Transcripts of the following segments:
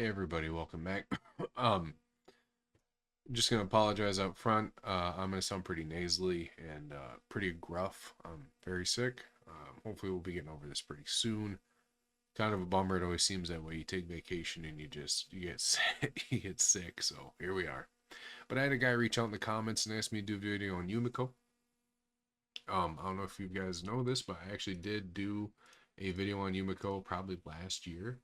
Hey everybody, welcome back. um, just gonna apologize up front. I'm gonna sound pretty nasally and pretty gruff. I'm very sick. Hopefully we'll be getting over this pretty soon. Kind of a bummer. It always seems that way. You take vacation and you get sick, you get sick. So here we are. But I had a guy reach out in the comments and ask me to do a video on Yumeko. I don't know if you guys know this, but I actually did do a video on Yumeko probably last year,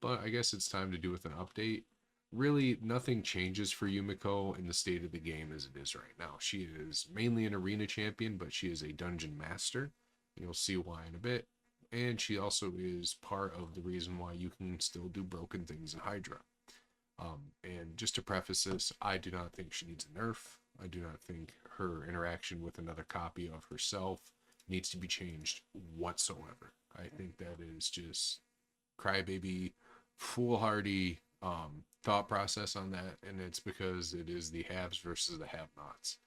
but I guess it's time to do with an update. Really, nothing changes for Yumiko in the state of the game as it is right now. She is mainly an arena champion, but she is a dungeon master. You'll see why in a bit. And she also is part of the reason why you can still do broken things in Hydra. And just to preface this, I do not think she needs a nerf. I do not think her interaction with another copy of herself needs to be changed whatsoever. I think that is just crybaby, foolhardy thought process on that, and it's because it is the haves versus the have-nots.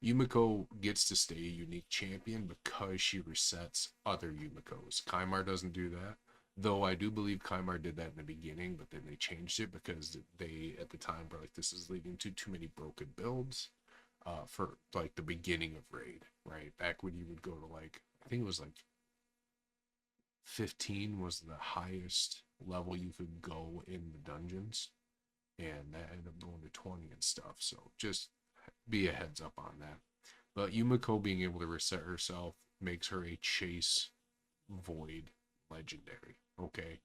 Yumiko gets to stay a unique champion because she resets other Yumikos. Kaimar doesn't do that, though I do believe Kaimar did that in the beginning, but then they changed it because they at the time were like, this is leading to too many broken builds for like the beginning of raid, right? Back when you would go to like, I think it was like 15 was the highest level you could go in the dungeons, and that ended up going to 20 and stuff. So just be a heads up on that. But Yumiko being able to reset herself makes her a chase void legendary. Okay.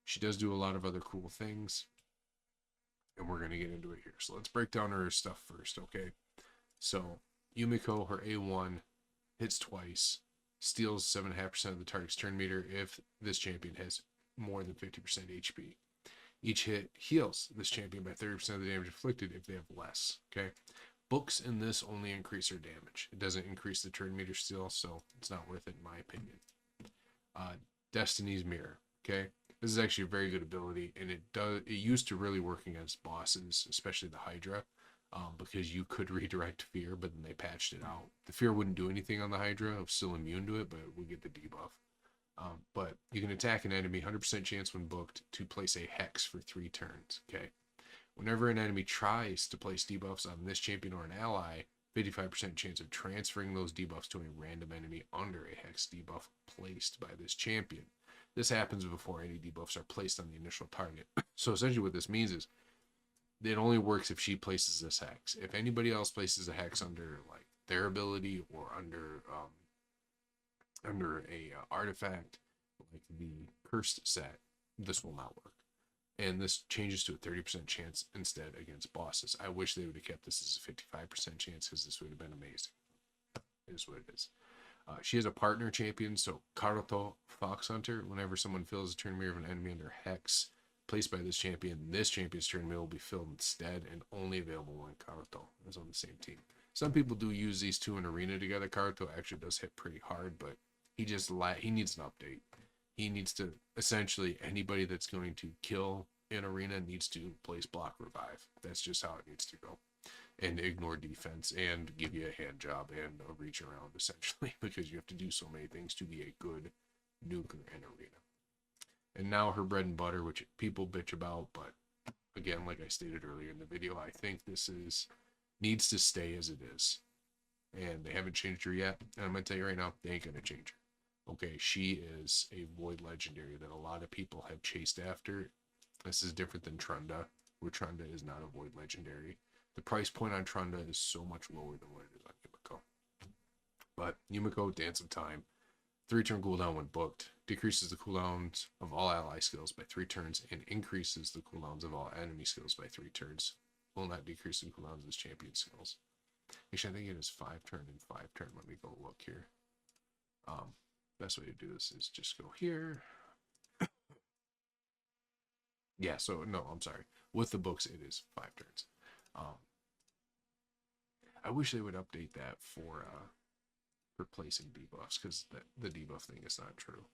She does do a lot of other cool things, and we're going to get into it here. So let's break down her stuff first, okay? So Yumiko, her A1 hits twice, steals 7.5% of the target's turn meter if this champion has more than 50% HP. Each hit heals this champion by 30% of the damage inflicted if they have less. Okay. Books in this only increase their damage. It doesn't increase the turn meter still, so it's not worth it in my opinion. Destiny's Mirror. Okay. This is actually a very good ability, and it used to really work against bosses, especially the Hydra, because you could redirect fear, but then they patched it out. The fear wouldn't do anything on the Hydra. I'm still immune to it, but we get the debuff. But you can attack an enemy, 100% chance when booked, to place a hex for 3 turns. Okay. Whenever an enemy tries to place debuffs on this champion or an ally, 55% chance of transferring those debuffs to a random enemy under a hex debuff placed by this champion. This happens before any debuffs are placed on the initial target. So essentially what this means is it only works if she places this hex. If anybody else places a hex under like their ability or under a artifact like the cursed set, this will not work. And this changes to a 30% chance instead against bosses. I wish they would have kept this as a 55% chance because this would have been amazing. It is what it is. She has a partner champion, so Karuto Fox Hunter. Whenever someone fills a turn mirror of an enemy under Hex placed by this champion's turn mirror will be filled instead and only available when Karuto is on the same team. Some people do use these two in arena together. Karuto actually does hit pretty hard, but he needs an update. He needs to essentially anybody that's going to kill in arena needs to place block revive. That's just how it needs to go. And ignore defense and give you a hand job and a reach around essentially because you have to do so many things to be a good nuker in arena. And now her bread and butter, which people bitch about, but again, like I stated earlier in the video, I think this is needs to stay as it is. And they haven't changed her yet. And I'm gonna tell you right now, they ain't gonna change her. Okay, she is a void legendary that a lot of people have chased after. This is different than Trunda, where Trunda is not a void legendary. The price point on Trunda is so much lower than what it is on Yumeko. But Yumeko, Dance of Time, 3-turn cooldown when booked, decreases the cooldowns of all ally skills by 3 turns and increases the cooldowns of all enemy skills by 3 turns. Will not decrease the cooldowns of this champion skills. Actually, I think it is 5-turn and 5-turn. Let me go look here. Best way to do this is just go here. Yeah, so no, I'm sorry. With the books, it is 5 turns. I wish they would update that for replacing debuffs because the debuff thing is not true.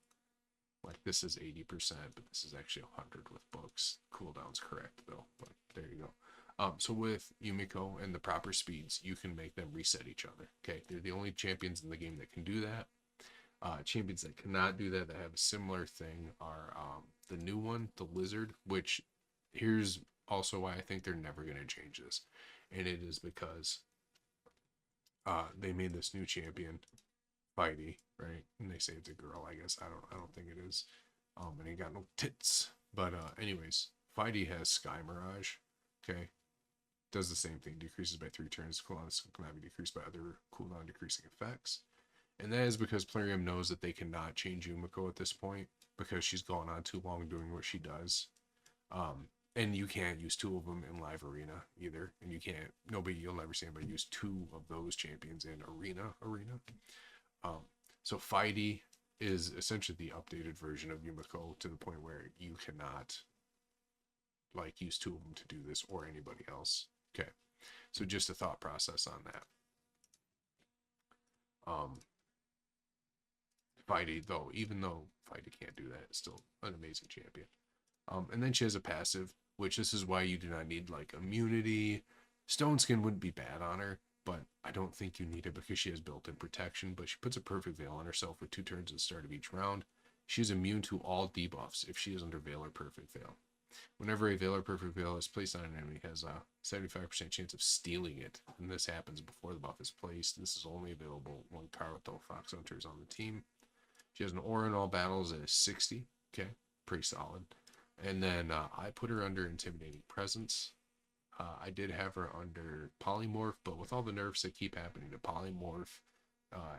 Like this is 80%, but this is actually 100 with books. Cooldown's correct though, but there you go. So with Yumiko and the proper speeds, you can make them reset each other. Okay, they're the only champions in the game that can do that. Champions that cannot do that have a similar thing are the new one, the Lizard, which here's also why I think they're never going to change this, and it is because they made this new champion, Fighty, right? And they say it's a girl. I guess I don't think it is. And he got no tits. But anyways, Fighty has Sky Mirage. Okay, does the same thing. Decreases by 3 turns. Cooldown cannot be decreased by other cooldown decreasing effects. And that is because Plarium knows that they cannot change Yumeko at this point because she's gone on too long doing what she does. And you can't use 2 of them in live arena either. And you can't, you'll never see anybody use 2 of those champions in arena. So Fighty is essentially the updated version of Yumeko to the point where you cannot like use 2 of them to do this or anybody else. Okay. So just a thought process on that. Fighty, though, even though Fighty can't do that, it's still an amazing champion. And then she has a passive, which this is why you do not need like immunity. Stone Skin wouldn't be bad on her, but I don't think you need it because she has built-in protection. But she puts a perfect veil on herself for 2 turns at the start of each round. She is immune to all debuffs if she is under Veil or Perfect Veil. Whenever a Veil or Perfect Veil is placed on an enemy, it has a 75% chance of stealing it, and this happens before the buff is placed. This is only available when Karuto Fox Hunter is on the team. She has an aura in all battles at 60. Okay, pretty solid. And then I put her under Intimidating Presence. I did have her under Polymorph, but with all the nerfs that keep happening to Polymorph,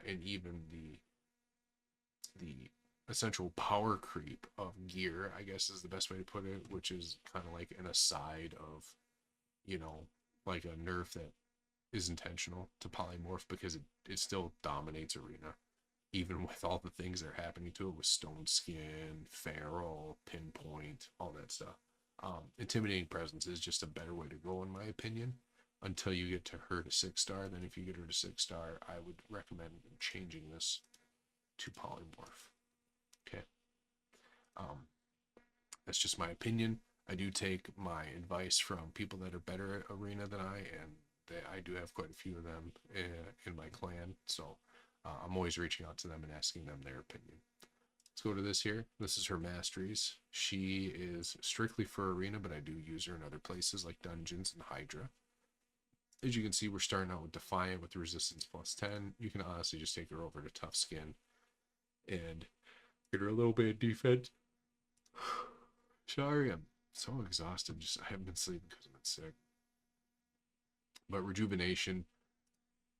and even the essential power creep of gear, I guess is the best way to put it, which is kind of like an aside of, like a nerf that is intentional to Polymorph because it still dominates arena, even with all the things that are happening to it with Stone Skin, Feral, Pinpoint, all that stuff. Intimidating Presence is just a better way to go, in my opinion, until you get to her to 6-star. Then if you get her to 6-star, I would recommend changing this to Polymorph. Okay. That's just my opinion. I do take my advice from people that are better at arena than I, and I do have quite a few of them in my clan, so I'm always reaching out to them and asking them their opinion. Let's go to this here. This is her masteries. She is strictly for arena, but I do use her in other places like dungeons and Hydra. As you can see, we're starting out with Defiant with resistance plus 10. You can honestly just take her over to Tough Skin and get her a little bit of defense. Sorry, I'm so exhausted. I haven't been sleeping because I've been sick. But Rejuvenation,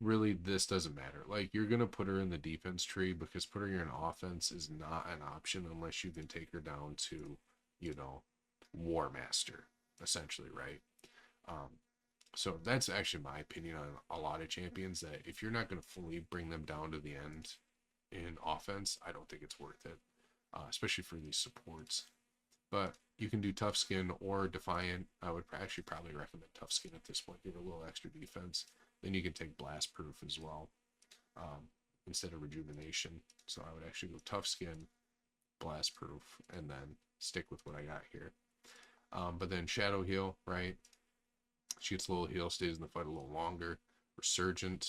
really, this doesn't matter. Like, you're going to put her in the defense tree because putting her in offense is not an option unless you can take her down to, War Master, essentially, right? So that's actually my opinion on a lot of champions, that if you're not going to fully bring them down to the end in offense, I don't think it's worth it, especially for these supports. But you can do Tough Skin or Defiant. I would actually probably recommend Tough Skin at this point. Give her a little extra defense. Then you can take Blast Proof as well, instead of Rejuvenation. So I would actually go Tough Skin, Blast Proof, and then stick with what I got here. But then Shadow Heal, right? She gets a little heal, stays in the fight a little longer. Resurgent,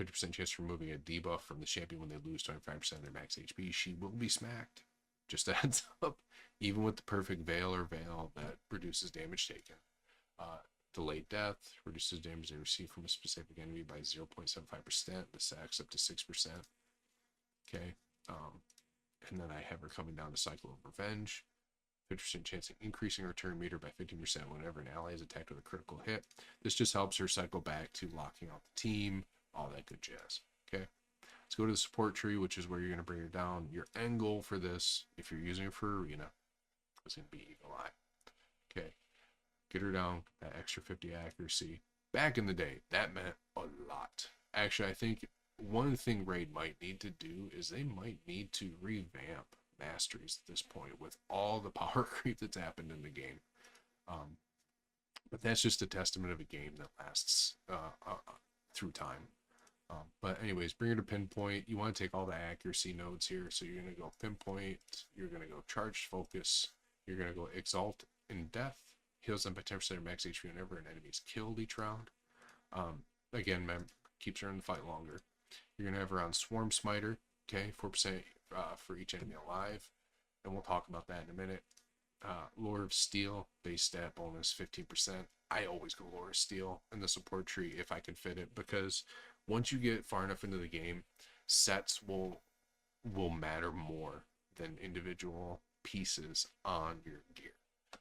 50% chance of removing a debuff from the champion when they lose 25% of their max HP. She will be smacked. Just a heads up. Even with the perfect veil or veil that reduces damage taken. Delayed death reduces damage they receive from a specific enemy by 0.75%. The sacks up to 6%. Okay. And then I have her coming down to Cycle of Revenge. 50% chance of increasing her turn meter by 15% whenever an ally is attacked with a critical hit. This just helps her cycle back to locking out the team, all that good jazz. Okay. Let's go to the support tree, which is where you're going to bring her down. Your end goal for this, if you're using it for arena, is going to be Eagle Eye. Okay. Get her down, that extra 50 accuracy. Back in the day, that meant a lot. Actually, I think one thing Raid might need to do is they might need to revamp masteries at this point with all the power creep that's happened in the game. But that's just a testament of a game that lasts through time. But anyways, bring her to Pinpoint. You want to take all the accuracy nodes here. So you're going to go Pinpoint. You're going to go Charged Focus. You're going to go Exalt in Death. Heals them by 10% of max HP whenever an enemy is killed each round. Again, keeps her in the fight longer. You're going to have her on Swarm Smiter. Okay, 4% for each enemy alive. And we'll talk about that in a minute. Lore of Steel, base stat bonus 15%. I always go Lore of Steel in the support tree if I can fit it, because once you get far enough into the game, sets will matter more than individual pieces on your gear.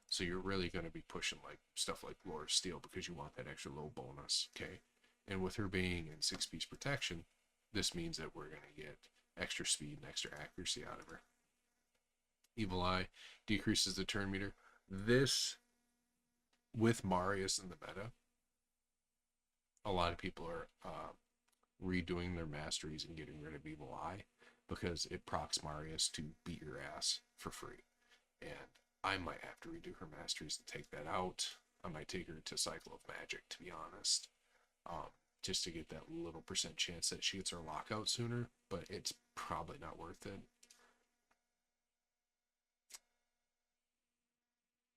So you're really going to be pushing like stuff like Lore of Steel because you want that extra low bonus, okay? And with her being in 6-piece protection, this means that we're going to get extra speed and extra accuracy out of her. Evil Eye decreases the turn meter. This, with Marius in the meta, a lot of people are redoing their masteries and getting rid of Evil Eye because it procs Marius to beat your ass for free. And I might have to redo her masteries to take that out. I might take her to Cycle of Magic, to be honest, just to get that little % chance that she gets her lockout sooner, but it's probably not worth it.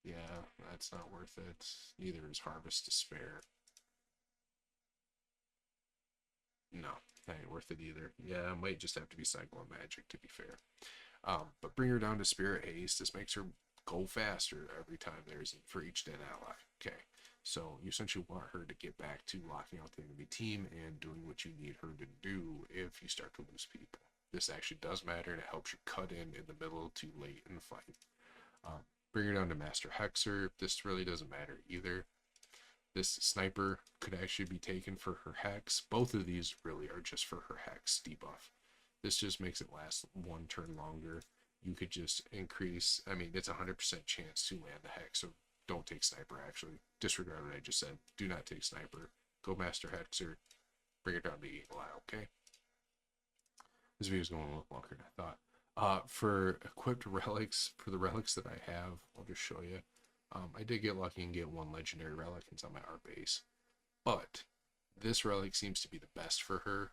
Yeah, that's not worth it. Neither is Harvest Despair. No, that ain't worth it either. Yeah, it might just have to be Cycle of Magic, to be fair. But bring her down to Spirit Haste. This makes her go faster every time there's for each dead ally. Okay, so you essentially want her to get back to locking out the enemy team and doing what you need her to do if you start to lose people. This actually does matter, and it helps you cut in the middle too late in the fight. Bring her down to Master Hexer. This really doesn't matter either. This sniper could actually be taken for her hex. Both of these really are just for her hex debuff. This just makes it last one turn longer. You could just increase, I mean, it's a 100% chance to land the hex, so don't take sniper actually. Disregard what I just said. Do not take sniper. Go Master Hexer. Bring it down to Evil Eye, okay? This video is going a little longer than I thought. For equipped relics, for the relics that I have, I'll just show you. I did get lucky and get one legendary relic. It's on my art base, but this relic seems to be the best for her.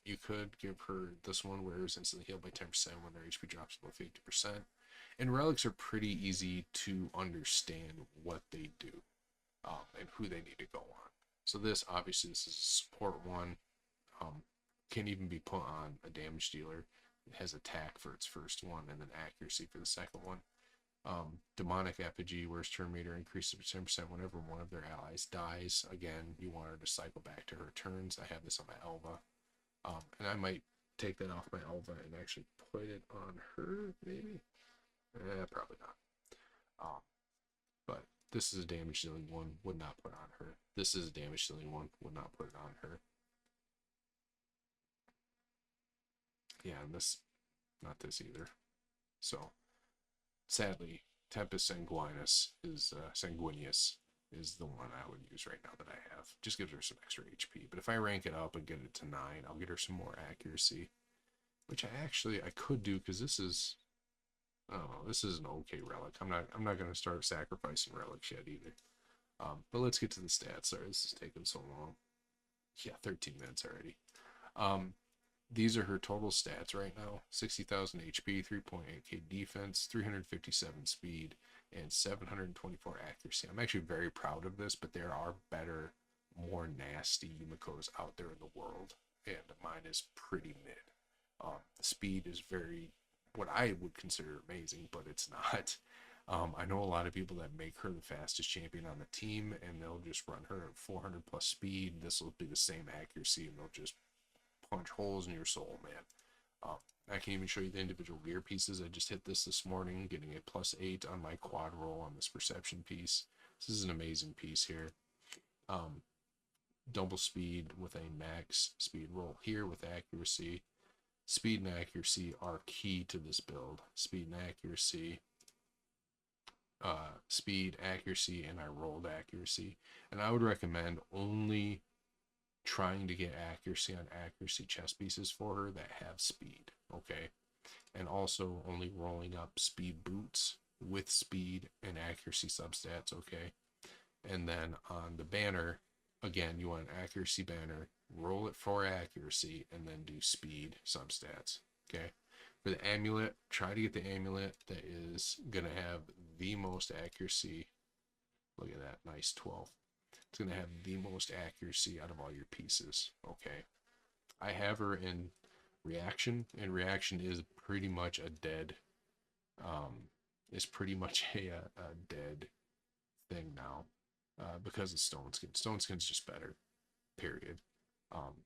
You could give her this one where it's instantly healed by 10% when their HP drops below 50%. And relics are pretty easy to understand what they do and who they need to go on. So this, obviously, this is a support one. Can even be put on a damage dealer. It has attack for its first one and then accuracy for the second one. Demonic Effigy, where its turn meter increases by 10% whenever one of their allies dies. Again, you want her to cycle back to her turns. I have this on my Elva. And I might take that off my Elva and actually put it on her, maybe? Probably not. But this is a damage dealing one, would not put on her. This is a damage dealing one, would not put it on her. Yeah, and this, not this either. So, sadly, Tempest Sanguinius is the one I would use right now that I have. Just gives her some extra HP. But if I rank it up and get it to 9, I'll get her some more accuracy. Which I could do, because this is, I don't know, this is an okay relic. I'm not gonna start sacrificing relics yet either. But let's get to the stats. Sorry, this is taking so long. Yeah, 13 minutes already. These are her total stats right now. 60,000 HP, 3.8k defense, 357 speed, and 724 accuracy. I'm actually very proud of this, but there are better, more nasty Yumekos out there in the world, and mine is pretty mid. Speed is very, what I would consider amazing, but it's not. I know a lot of people that make her the fastest champion on the team, and they'll just run her at 400 plus speed. This will be the same accuracy, and they'll just punch holes in your soul, man. I can even show you the individual gear pieces. I just hit this morning, getting a +8 on my quad roll on this perception piece. This is an amazing piece here. Double speed with a max speed roll here with accuracy. Speed and accuracy are key to this build. Speed and accuracy. Speed, accuracy, and I rolled accuracy. And I would recommend only trying to get accuracy on accuracy chest pieces for her that have speed, okay? And also only rolling up speed boots with speed and accuracy substats, okay? And then on the banner, again, you want an accuracy banner, roll it for accuracy, and then do speed substats, okay? For the amulet, try to get the amulet that is going to have the most accuracy. Look at that, nice 12. It's going to have the most accuracy out of all your pieces, okay? I have her in reaction, and reaction is pretty much a dead is pretty much a dead thing now because of Stone Skin. Stone Skin's just better, period. Um,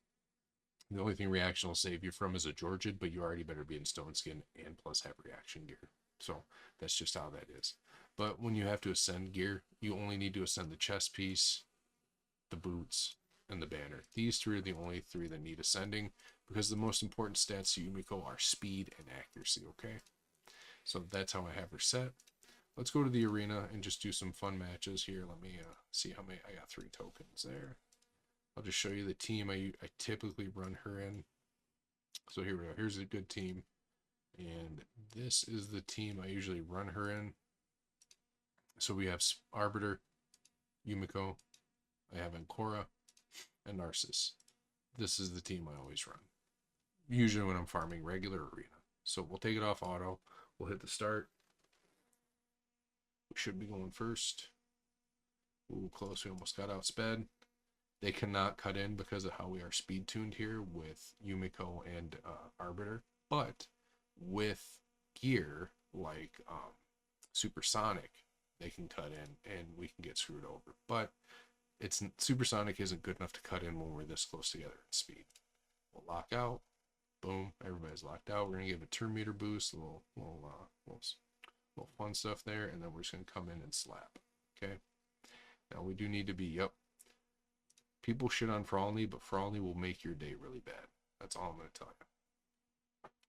the only thing reaction will save you from is a Georgian, but you already better be in Stone Skin and plus have reaction gear. So that's just how that is. But when you have to ascend gear, you only need to ascend the chest piece, the boots, and the banner. These three are the only three that need ascending because the most important stats to Yumeko are speed and accuracy, okay? So that's how I have her set. Let's go to the arena and just do some fun matches here. Let me see how many. I got 3 tokens there. I'll just show you the team I typically run her in. So here we go. Here's a good team. And this is the team I usually run her in. So we have Arbiter, Yumeko, I have Ancora, and Narcissus. This is the team I always run. Usually when I'm farming regular arena. So we'll take it off auto. We'll hit the start. We should be going first. Ooh, close. We almost got outsped. They cannot cut in because of how we are speed tuned here with Yumeko and Arbiter. But with gear like Supersonic, they can cut in and we can get screwed over. But Supersonic isn't good enough to cut in when we're this close together in speed. We'll lock out. Boom. Everybody's locked out. We're gonna give a turn meter boost, a little fun stuff there, and then we're just gonna come in and slap. Okay. Now we do need to be people shit on Frawley, but Frawley will make your day really bad. That's all I'm gonna tell you.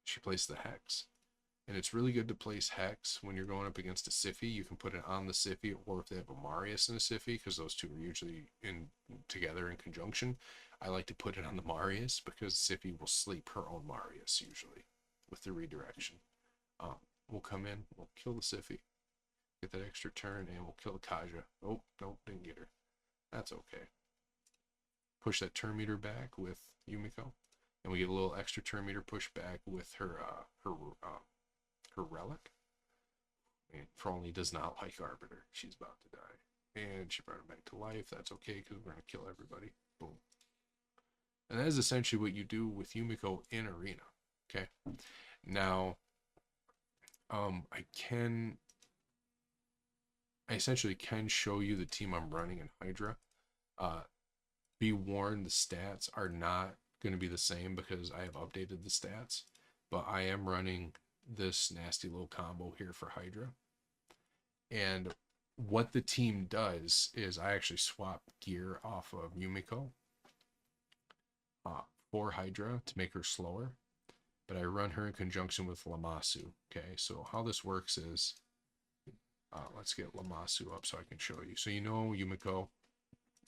She plays the Hex. And it's really good to place Hex when you're going up against a Siphi. You can put it on the Siphi, or if they have a Marius and a Siphi, because those two are usually together in conjunction. I like to put it on the Marius because Siphi will sleep her own Marius usually with the redirection. We'll come in, we'll kill the Siphi, get that extra turn, and we'll kill the Kaja. Oh, nope, didn't get her. That's okay. Push that turn meter back with Yumeko, and we get a little extra turn meter push back with her relic. And Frawley does not like Arbiter. She's about to die. And she brought her back to life. That's okay because we're going to kill everybody. Boom. And that is essentially what you do with Yumeko in arena. Okay. Now, I essentially can show you the team I'm running in Hydra. Be warned, the stats are not going to be the same because I have updated the stats. But I am running this nasty little combo here for Hydra. And what the team does is I actually swap gear off of Yumeko for Hydra to make her slower. But I run her in conjunction with Lamasu. Okay, so how this works is, let's get Lamasu up so I can show you. So you know Yumeko,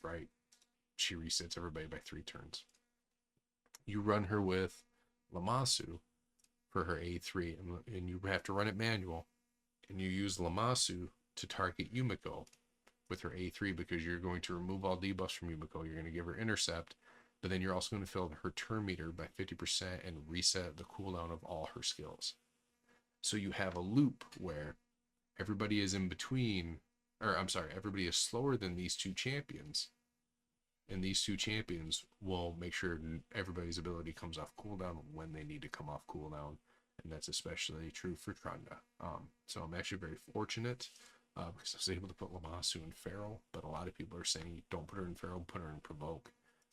right? She resets everybody by 3 turns. You run her with Lamasu for her A3, and you have to run it manual, and you use Lamasu to target Yumeko with her A3 because you're going to remove all debuffs from Yumeko. You're going to give her intercept, but then you're also going to fill her turn meter by 50% and reset the cooldown of all her skills. So you have a loop where everybody is in between, or I'm sorry, everybody is slower than these 2 champions. And these 2 champions will make sure everybody's ability comes off cooldown when they need to come off cooldown. And that's especially true for Trunda. So I'm actually very fortunate because I was able to put Lamasu in Feral. But a lot of people are saying, don't put her in Feral, put her in Provoke.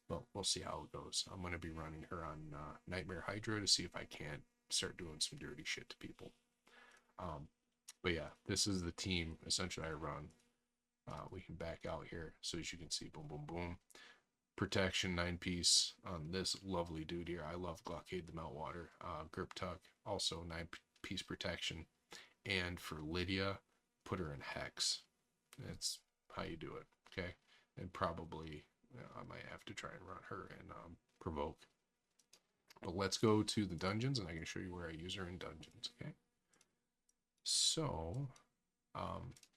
But we'll see how it goes. I'm going to be running her on Nightmare Hydra to see if I can't start doing some dirty shit to people. But yeah, this is the team essentially I run. We can back out here. So as you can see, boom, boom, boom. Protection 9-piece on this lovely dude here. I love Blockade the Meltwater. Grip Tuck, also 9-piece protection. And for Lydia, put her in Hex. That's how you do it, okay? And probably I might have to try and run her in Provoke. But let's go to the dungeons, and I can show you where I use her in dungeons, okay? So,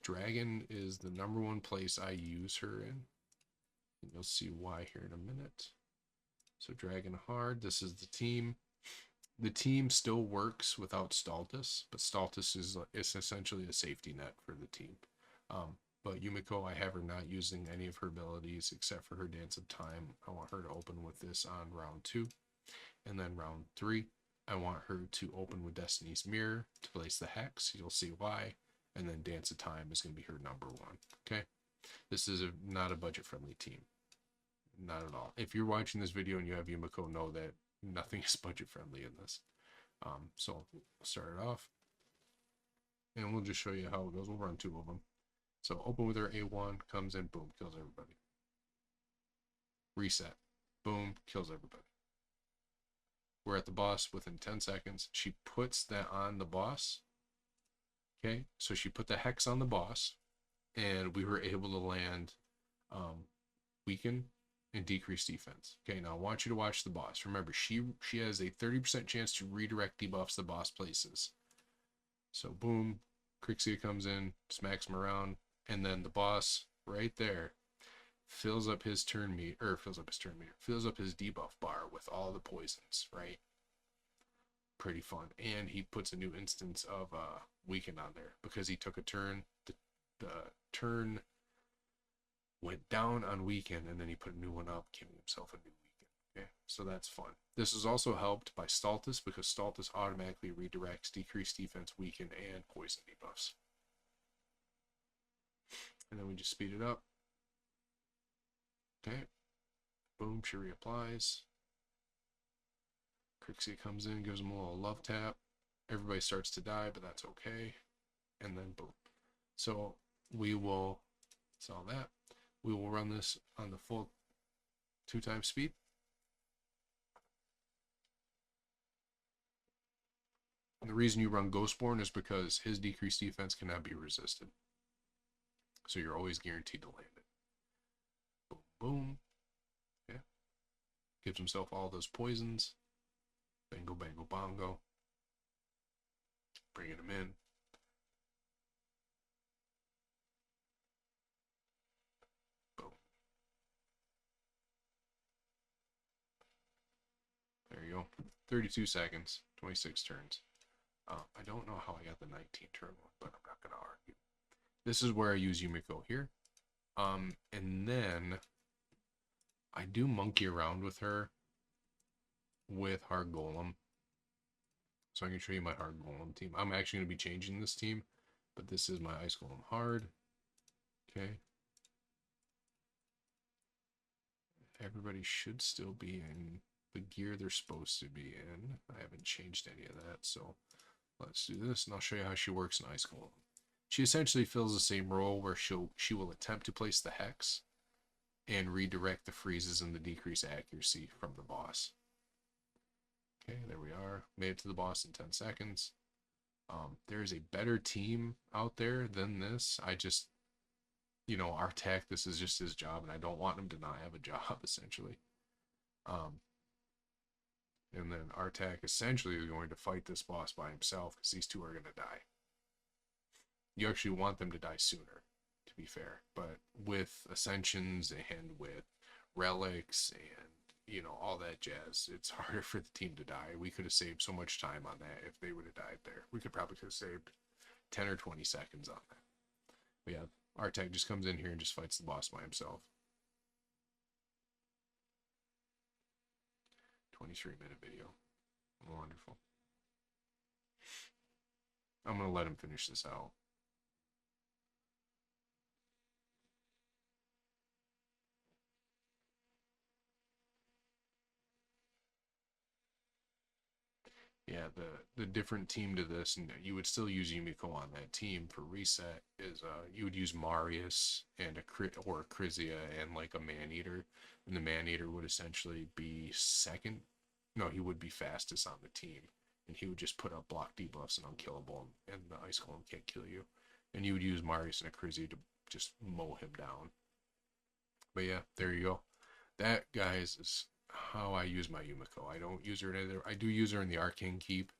Dragon is the #1 place I use her in. And you'll see why here in a minute. So Dragon Hard, this is the team. The team still works without Staltus, but Staltus is essentially a safety net for the team. But Yumeko, I have her not using any of her abilities except for her Dance of Time. I want her to open with this on round 2. And then round 3, I want her to open with Destiny's Mirror to place the Hex. You'll see why. and then Dance of Time is going to be her number one. Okay, this is not a budget friendly team, not at all. If you're watching this video and you have Yumeko, know that nothing is budget friendly in this. So we'll start it off, and we'll just show you how it goes. We'll run 2 of them. So open with her A1, comes in, boom, kills everybody. Reset, boom, kills everybody. We're at the boss within 10 seconds. She puts that on the boss. Okay, so she put the hex on the boss, and we were able to land weaken and decrease defense. Okay, now I want you to watch the boss. Remember, she has a 30% chance to redirect debuffs the boss places. So boom, Crixia comes in, smacks him around, and then the boss right there fills up his debuff bar with all the poisons, right? Pretty fun. And he puts a new instance of weaken on there because he took a turn. The turn went down on weaken, and then he put a new one up, giving himself a new weaken. Okay, so that's fun. This is also helped by Stultus because Stultus automatically redirects decreased defense, weaken, and poison debuffs. And then we just speed it up. Okay, boom, she reapplies. Crixia comes in, gives him a little love tap. Everybody starts to die, but that's okay. And then boom. So we will solve that. We will run this on the full 2 times speed. And the reason you run Ghostborn is because his decreased defense cannot be resisted. So you're always guaranteed to land it. Boom, boom. Yeah. Gives himself all those poisons. Bango, bango, bongo. Bringing him in. Boom. There you go. 32 seconds, 26 turns. I don't know how I got the 19 turn one, but I'm not going to argue. This is where I use Yumeko here. And then I do monkey around with her with Hard Golem. So I can show you my Hard Golem team. I'm actually going to be changing this team, but this is my Ice Golem Hard. Okay. Everybody should still be in the gear they're supposed to be in. I haven't changed any of that, so let's do this, and I'll show you how she works in Ice Golem. She essentially fills the same role where she will attempt to place the hex and redirect the freezes and the decreased accuracy from the boss. Okay, there we are. Made it to the boss in 10 seconds. There is a better team out there than this. I just, Artak, this is just his job, and I don't want him to not have a job, essentially. And then Artak essentially is going to fight this boss by himself because these two are going to die. You actually want them to die sooner, to be fair. But with Ascensions and with Relics and, all that jazz, it's harder for the team to die. We could have saved so much time on that if they would have died there. We could have saved 10 or 20 seconds on that. But yeah, Artak just comes in here and just fights the boss by himself. 23-minute video. Wonderful. I'm going to let him finish this out. Yeah, the different team to this, and you would still use Yumeko on that team for reset, is you would use Marius and a Crisia and like a Man-Eater, and the Man-Eater would essentially be second. No, he would be fastest on the team, and he would just put up block debuffs and unkillable, and the Ice Golem can't kill you. And you would use Marius and a Crisia to just mow him down. But yeah, there you go. That, guys, is how I use my Yumeko. I don't use her in either. I do use her in the Arcane Keep.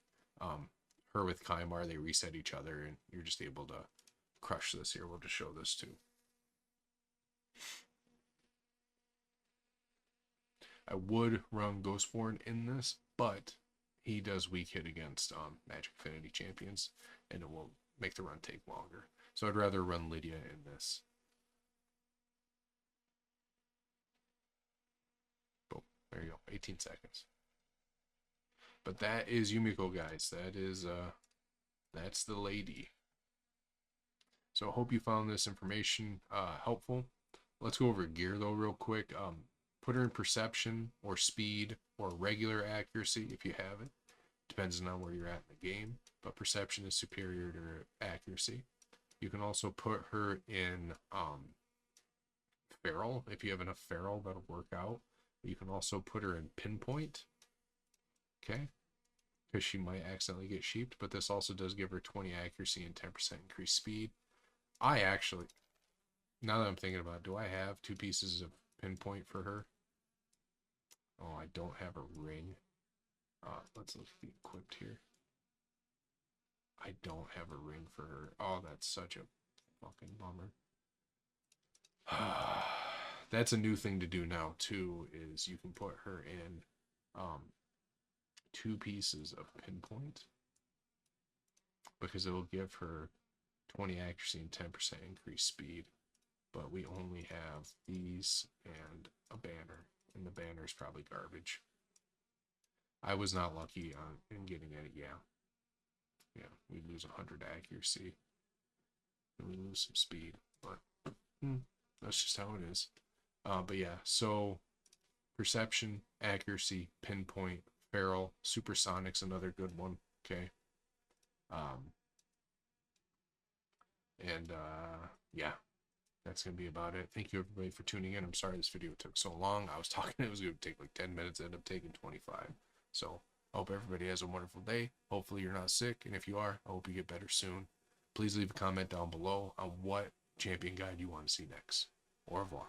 Her with Kaimar, they reset each other, and you're just able to crush this here. We'll just show this too. I would run Ghostborn in this, but he does weak hit against Magic Affinity champions, and it will make the run take longer. So I'd rather run Lydia in this. Boom. There you go. 18 seconds. But that is Yumeko, guys. That is that's the lady. So I hope you found this information helpful. Let's go over gear though real quick. Put her in perception or speed or regular accuracy if you have it. Depends on where you're at in the game, but perception is superior to accuracy. You can also put her in feral. If you have enough feral, that'll work out. You can also put her in pinpoint, okay? Because she might accidentally get sheeped, but this also does give her 20 accuracy and 10% increased speed. I actually, now that I'm thinking about it, do I have 2 pieces of pinpoint for her? Oh, I don't have a ring. Let's look at the equipped here. I don't have a ring for her. Oh, that's such a fucking bummer. That's a new thing to do now too, is you can put her in 2 pieces of pinpoint, because it will give her 20 accuracy and 10% increased speed. But we only have these and a banner, and the banner is probably garbage. I was not lucky in getting any. Yeah, we lose 100 accuracy and we lose some speed, but that's just how it is. But yeah, so perception, accuracy, pinpoint, feral, supersonic's another good one. Okay. Yeah, that's gonna be about it. Thank you everybody for tuning in. I'm sorry this video took so long. I was talking it was gonna take like 10 minutes, ended up taking 25. So I hope everybody has a wonderful day. Hopefully you're not sick, and if you are, I hope you get better soon. Please leave a comment down below on what champion guide you want to see next. Au revoir.